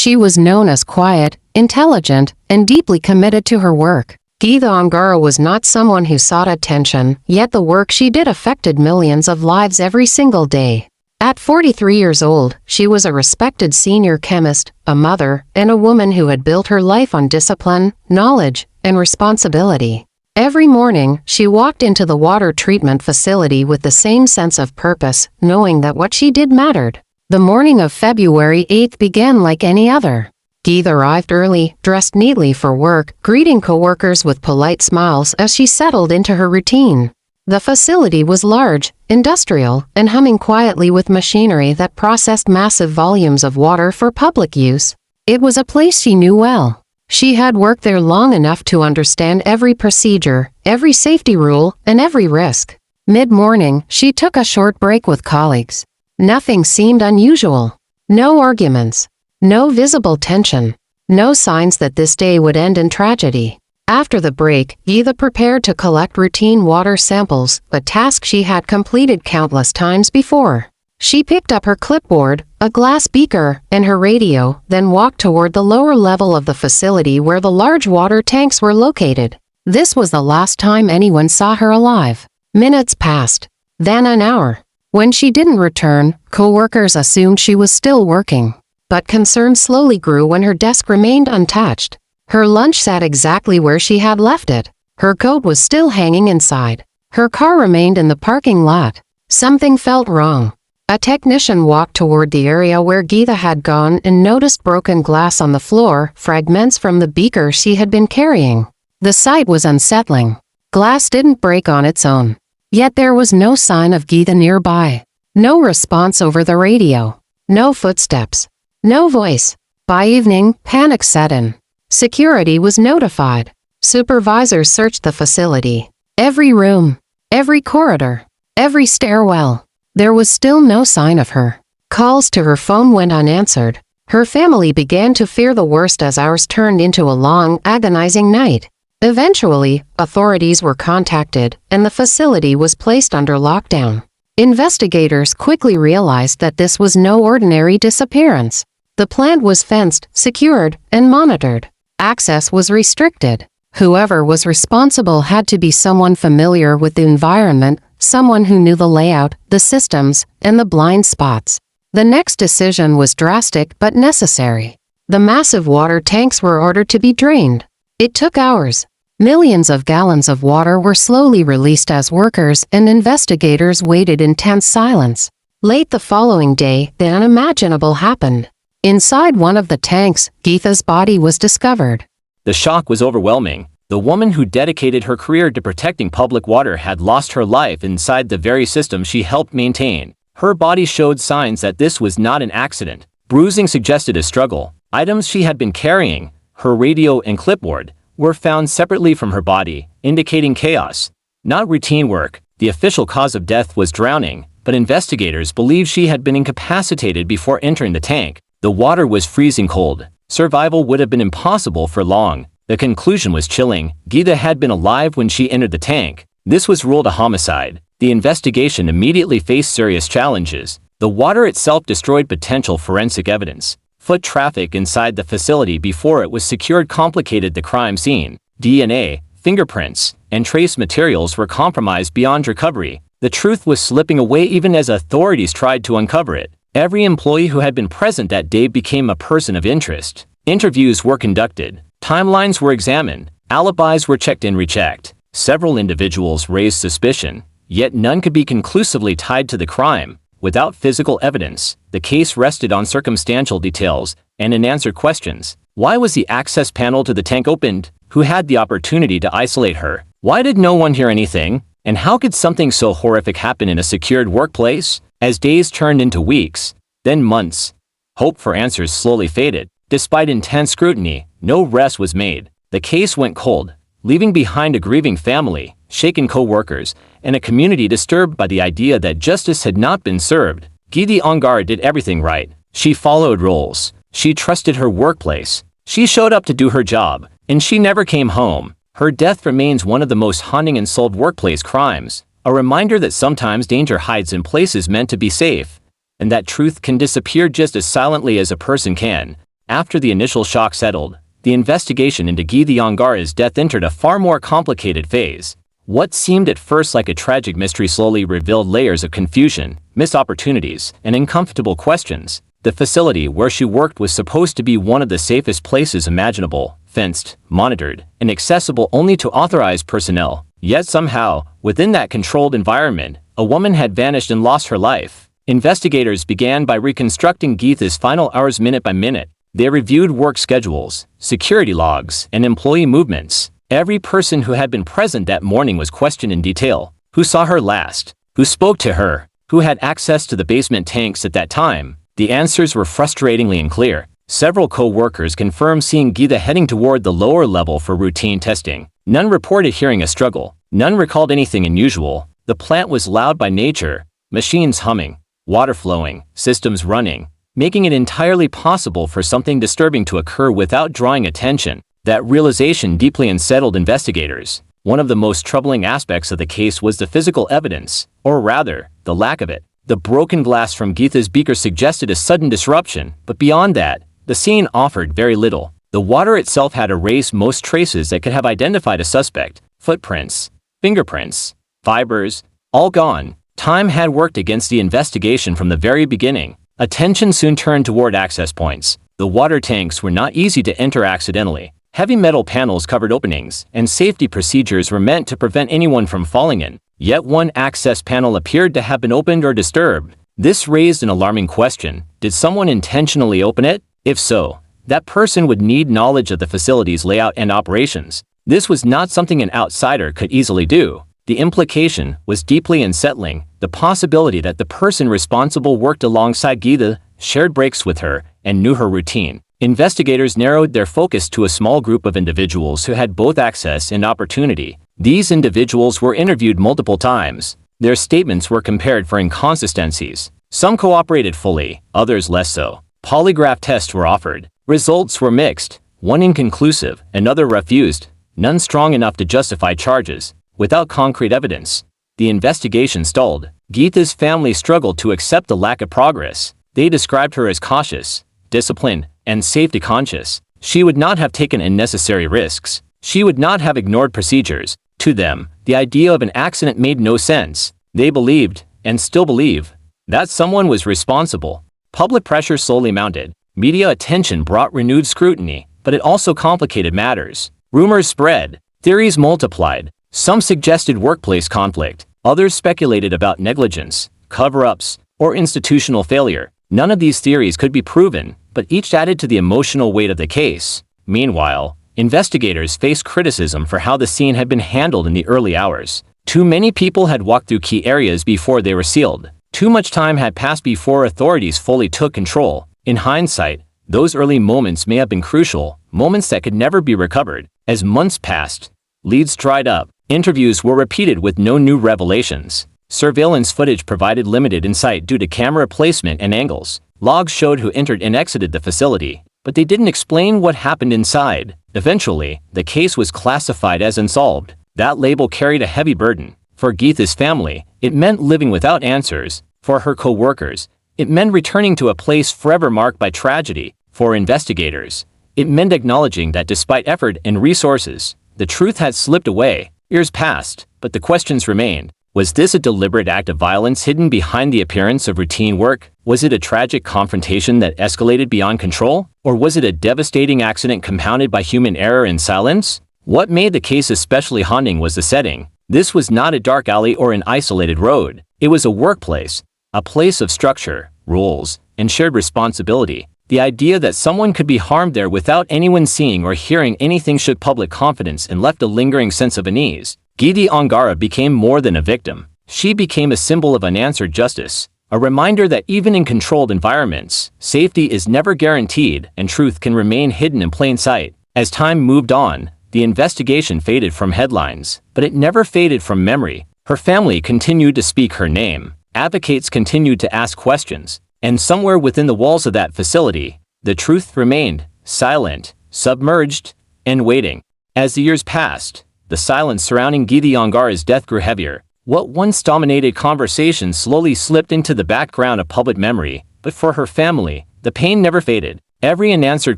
She was known as quiet, intelligent, and deeply committed to her work. Geetha Angara was not someone who sought attention, yet the work she did affected millions of lives every single day. At 43 years old, she was a respected senior chemist, a mother, and a woman who had built her life on discipline, knowledge, and responsibility. Every morning, she walked into the water treatment facility with the same sense of purpose, knowing that what she did mattered. The morning of February 8th began like any other. Geetha arrived early, dressed neatly for work, greeting coworkers with polite smiles as she settled into her routine. The facility was large, industrial, and humming quietly with machinery that processed massive volumes of water for public use. It was a place she knew well. She had worked there long enough to understand every procedure, every safety rule, and every risk. Mid-morning, she took a short break with colleagues. Nothing seemed unusual. No arguments. No visible tension. No signs that this day would end in tragedy. After the break, Geetha prepared to collect routine water samples, a task she had completed countless times before. She picked up her clipboard, a glass beaker, and her radio, then walked toward the lower level of the facility where the large water tanks were located. This was the last time anyone saw her alive. Minutes passed. Then an hour. When she didn't return, coworkers assumed she was still working. But concern slowly grew when her desk remained untouched. Her lunch sat exactly where she had left it. Her coat was still hanging inside. Her car remained in the parking lot. Something felt wrong. A technician walked toward the area where Geetha had gone and noticed broken glass on the floor, fragments from the beaker she had been carrying. The sight was unsettling. Glass didn't break on its own. Yet there was no sign of Geetha nearby. No response over the radio. No footsteps. No voice. By evening, panic set in. Security was notified. Supervisors searched the facility. Every room. Every corridor. Every stairwell. There was still no sign of her. Calls to her phone went unanswered. Her family began to fear the worst as hours turned into a long, agonizing night. Eventually, authorities were contacted, and the facility was placed under lockdown. Investigators quickly realized that this was no ordinary disappearance. The plant was fenced, secured, and monitored. Access was restricted. Whoever was responsible had to be someone familiar with the environment, someone who knew the layout, the systems, and the blind spots. The next decision was drastic but necessary. The massive water tanks were ordered to be drained. It took hours. Millions of gallons of water were slowly released as workers and investigators waited in tense silence. Late the following day, the unimaginable happened. Inside one of the tanks, Geetha's body was discovered. The shock was overwhelming. The woman who dedicated her career to protecting public water had lost her life inside the very system she helped maintain. Her body showed signs that this was not an accident. Bruising suggested a struggle. Items she had been carrying, her radio and clipboard, were found separately from her body, indicating chaos. Not routine work. The official cause of death was drowning, but investigators believed she had been incapacitated before entering the tank. The water was freezing cold. Survival would have been impossible for long. The conclusion was chilling. Geetha had been alive when she entered the tank. This was ruled a homicide. The investigation immediately faced serious challenges. The water itself destroyed potential forensic evidence. Foot traffic inside the facility before it was secured complicated the crime scene. DNA, fingerprints, and trace materials were compromised beyond recovery. The truth was slipping away even as authorities tried to uncover it. Every employee who had been present that day became a person of interest. Interviews were conducted. Timelines were examined. Alibis were checked and rechecked. Several individuals raised suspicion, yet none could be conclusively tied to the crime. Without physical evidence, the case rested on circumstantial details and unanswered questions. Why was the access panel to the tank opened? Who had the opportunity to isolate her? Why did no one hear anything? And how could something so horrific happen in a secured workplace? As days turned into weeks, then months, hope for answers slowly faded. Despite intense scrutiny, no rest was made. The case went cold, leaving behind a grieving family, shaken co-workers, and a community disturbed by the idea that justice had not been served. Geetha Angara did everything right. She followed rules. She trusted her workplace. She showed up to do her job, and she never came home. Her death remains one of the most haunting unsolved workplace crimes. A reminder that sometimes danger hides in places meant to be safe, and that truth can disappear just as silently as a person can. After the initial shock settled, the investigation into Geetha Angara's death entered a far more complicated phase. What seemed at first like a tragic mystery slowly revealed layers of confusion, missed opportunities, and uncomfortable questions. The facility where she worked was supposed to be one of the safest places imaginable, fenced, monitored, and accessible only to authorized personnel. Yet somehow, within that controlled environment, a woman had vanished and lost her life. Investigators began by reconstructing Geetha's final hours minute by minute. They reviewed work schedules, security logs, and employee movements. Every person who had been present that morning was questioned in detail. Who saw her last? Who spoke to her? Who had access to the basement tanks at that time? The answers were frustratingly unclear. Several co-workers confirmed seeing Geetha heading toward the lower level for routine testing. None reported hearing a struggle. None recalled anything unusual. The plant was loud by nature, machines humming, water flowing, systems running, making it entirely possible for something disturbing to occur without drawing attention. That realization deeply unsettled investigators. One of the most troubling aspects of the case was the physical evidence, or rather, the lack of it. The broken glass from Geetha's beaker suggested a sudden disruption, but beyond that, the scene offered very little. The water itself had erased most traces that could have identified a suspect. Footprints, fingerprints, fibers, all gone. Time had worked against the investigation from the very beginning. Attention soon turned toward access points. The water tanks were not easy to enter accidentally. Heavy metal panels covered openings, and safety procedures were meant to prevent anyone from falling in. Yet one access panel appeared to have been opened or disturbed. This raised an alarming question. Did someone intentionally open it? If so, that person would need knowledge of the facility's layout and operations. This was not something an outsider could easily do. The implication was deeply unsettling. The possibility that the person responsible worked alongside Geetha, shared breaks with her, and knew her routine. Investigators narrowed their focus to a small group of individuals who had both access and opportunity. These individuals were interviewed multiple times. Their statements were compared for inconsistencies. Some cooperated fully, others less so. Polygraph tests were offered. Results were mixed, one inconclusive, another refused, none strong enough to justify charges. Without concrete evidence, the investigation stalled. Geetha's family struggled to accept the lack of progress. They described her as cautious, disciplined, and safety conscious. She would not have taken unnecessary risks. She would not have ignored procedures. To them, the idea of an accident made no sense. They believed, and still believe, that someone was responsible. Public pressure slowly mounted. Media attention brought renewed scrutiny, but it also complicated matters. Rumors spread. Theories multiplied. Some suggested workplace conflict. Others speculated about negligence, cover-ups, or institutional failure. None of these theories could be proven, but each added to the emotional weight of the case. Meanwhile, investigators faced criticism for how the scene had been handled in the early hours. Too many people had walked through key areas before they were sealed. Too much time had passed before authorities fully took control. In hindsight, those early moments may have been crucial, moments that could never be recovered. As months passed, leads dried up. Interviews were repeated with no new revelations. Surveillance footage provided limited insight due to camera placement and angles. Logs showed who entered and exited the facility, but they didn't explain what happened inside. Eventually, the case was classified as unsolved. That label carried a heavy burden. For Geetha's family, it meant living without answers. For her co-workers, it meant returning to a place forever marked by tragedy. For investigators, it meant acknowledging that despite effort and resources, the truth had slipped away. Years passed, but the questions remained. Was this a deliberate act of violence hidden behind the appearance of routine work? Was it a tragic confrontation that escalated beyond control? Or was it a devastating accident compounded by human error and silence? What made the case especially haunting was the setting. This was not a dark alley or an isolated road. It was a workplace, a place of structure, rules, and shared responsibility. The idea that someone could be harmed there without anyone seeing or hearing anything shook public confidence and left a lingering sense of unease. Geetha Angara became more than a victim. She became a symbol of unanswered justice, a reminder that even in controlled environments, safety is never guaranteed and truth can remain hidden in plain sight. As time moved on, the investigation faded from headlines, but it never faded from memory. Her family continued to speak her name. Advocates continued to ask questions. And somewhere within the walls of that facility, the truth remained silent, submerged, and waiting. As the years passed, the silence surrounding Geetha Angara's death grew heavier. What once dominated conversation slowly slipped into the background of public memory, but for her family, the pain never faded. Every unanswered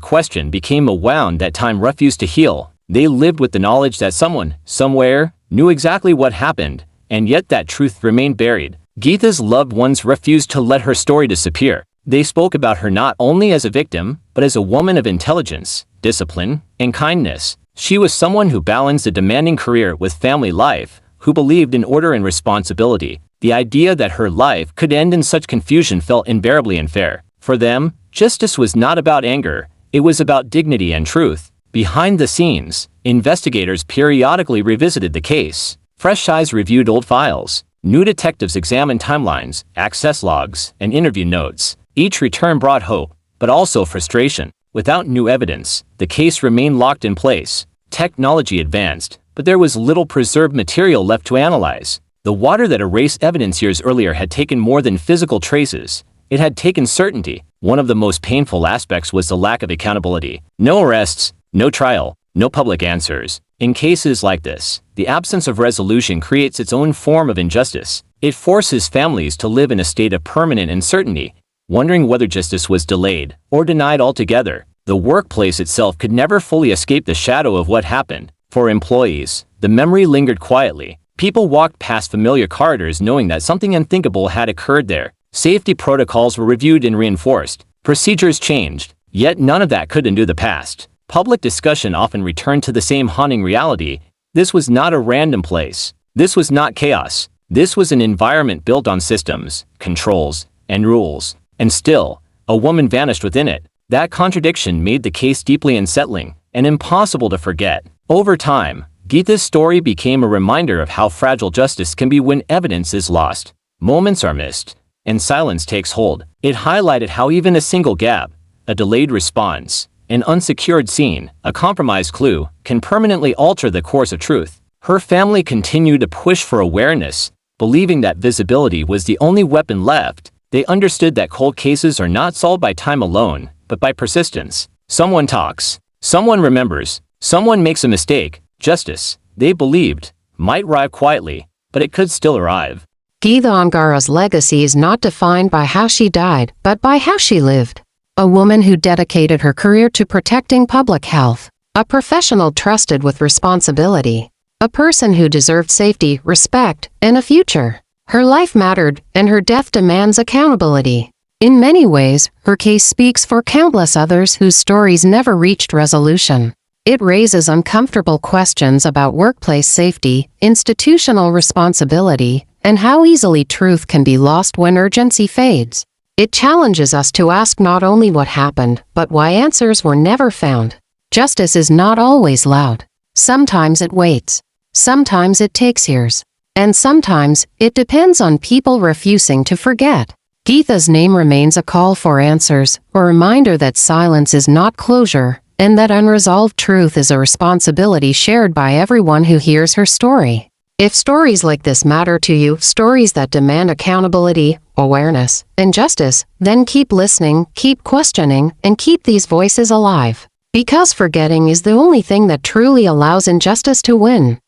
question became a wound that time refused to heal. They lived with the knowledge that someone, somewhere, knew exactly what happened, and yet that truth remained buried. Geetha's loved ones refused to let her story disappear. They spoke about her not only as a victim, but as a woman of intelligence, discipline, and kindness. She was someone who balanced a demanding career with family life, who believed in order and responsibility. The idea that her life could end in such confusion felt unbearably unfair. For them, justice was not about anger, it was about dignity and truth. Behind the scenes, investigators periodically revisited the case. Fresh eyes reviewed old files. New detectives examined timelines, access logs, and interview notes. Each return brought hope, but also frustration. Without new evidence, the case remained locked in place. Technology advanced, but there was little preserved material left to analyze. The water that erased evidence years earlier had taken more than physical traces. It had taken certainty. One of the most painful aspects was the lack of accountability. No arrests, no trial, no public answers. In cases like this, the absence of resolution creates its own form of injustice. It forces families to live in a state of permanent uncertainty, wondering whether justice was delayed or denied altogether. The workplace itself could never fully escape the shadow of what happened. For employees, the memory lingered quietly. People walked past familiar corridors knowing that something unthinkable had occurred there. Safety protocols were reviewed and reinforced. Procedures changed, yet none of that could undo the past. Public discussion often returned to the same haunting reality. This was not a random place. This was not chaos. This was an environment built on systems, controls, and rules. And still, a woman vanished within it. That contradiction made the case deeply unsettling and impossible to forget. Over time, Geetha's story became a reminder of how fragile justice can be when evidence is lost, moments are missed, and silence takes hold. It highlighted how even a single gap, a delayed response, an unsecured scene, a compromised clue, can permanently alter the course of truth. Her family continued to push for awareness, believing that visibility was the only weapon left. They understood that cold cases are not solved by time alone, but by persistence. Someone talks, someone remembers, someone makes a mistake. Justice, they believed, might arrive quietly, but it could still arrive. Geetha Angara's legacy is not defined by how she died, but by how she lived. A woman who dedicated her career to protecting public health. A professional trusted with responsibility. A person who deserved safety, respect, and a future. Her life mattered, and her death demands accountability. In many ways, her case speaks for countless others whose stories never reached resolution. It raises uncomfortable questions about workplace safety, institutional responsibility, and how easily truth can be lost when urgency fades. It challenges us to ask not only what happened, but why answers were never found. Justice is not always loud. Sometimes it waits. Sometimes it takes years. And sometimes, it depends on people refusing to forget. Geetha's name remains a call for answers, a reminder that silence is not closure, and that unresolved truth is a responsibility shared by everyone who hears her story. If stories like this matter to you, stories that demand accountability, awareness, and justice, then keep listening, keep questioning, and keep these voices alive. Because forgetting is the only thing that truly allows injustice to win.